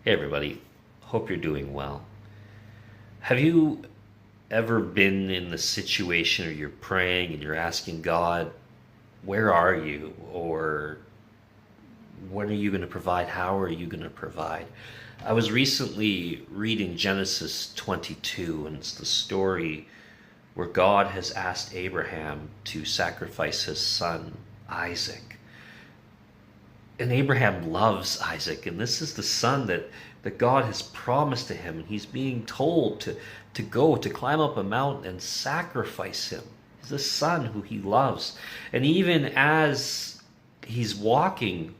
Hey everybody, hope you're doing well. Have you ever been in the situation where you're praying and you're asking God, where are you? Or when are you going to provide? How are you going to provide? I was recently reading Genesis 22, and it's the story where God has asked Abraham to sacrifice his son, Isaac. And Abraham loves Isaac, and this is the son that God has promised to him, and he's being told to go, to climb up a mountain and sacrifice him. He's a son who he loves. And even as he's walking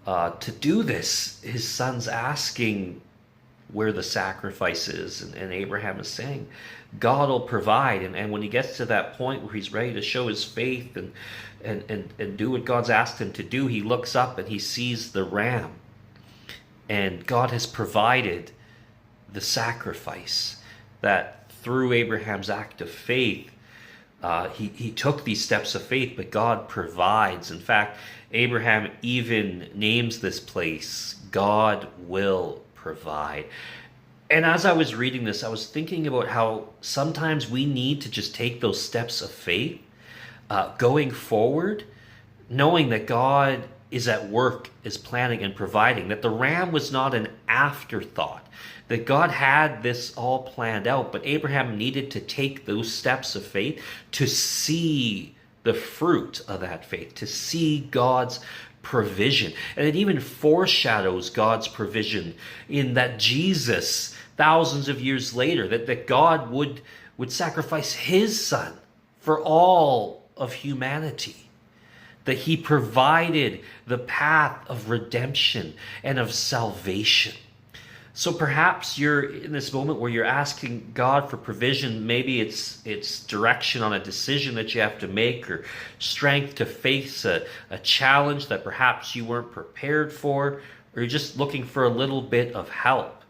to do this, his son's asking where the sacrifice is, and Abraham is saying, God will provide. And when he gets to that point where he's ready to show his faith and do what God's asked him to do, he looks up and he sees the ram. And God has provided the sacrifice that through Abraham's act of faith, he took these steps of faith, but God provides. In fact, Abraham even names this place, God will provide. And as I was reading this, I was thinking about how sometimes we need to just take those steps of faith, going forward, knowing that God is at work, is planning and providing, that the ram was not an afterthought, that God had this all planned out, but Abraham needed to take those steps of faith to see the fruit of that faith, to see God's provision. And it even foreshadows God's provision in that Jesus, thousands of years later, that God would sacrifice his son for all of humanity, that he provided the path of redemption and of salvation. So perhaps you're in this moment where you're asking God for provision. Maybe it's direction on a decision that you have to make, or strength to face a challenge that perhaps you weren't prepared for, or you're just looking for a little bit of help.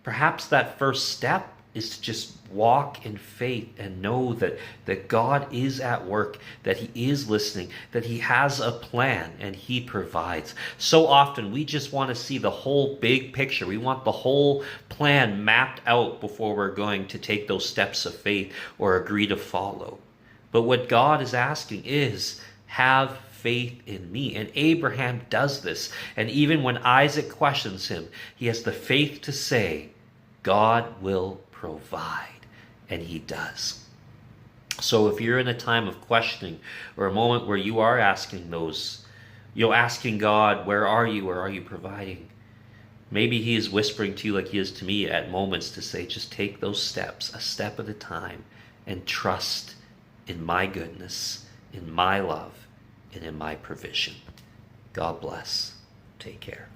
Perhaps that first step is to just walk in faith and know that God is at work, that he is listening, that he has a plan and he provides. So often we just want to see the whole big picture. We want the whole plan mapped out before we're going to take those steps of faith or agree to follow. But what God is asking is, have faith in me. And Abraham does this. And even when Isaac questions him, he has the faith to say, God will provide. And he does. So if you're in a time of questioning, or a moment where you are asking those, asking God, where are you? Or are you providing? Maybe he is whispering to you like he is to me at moments to say, just take those steps, a step at a time, and trust in my goodness, in my love, and in my provision. God bless. Take care.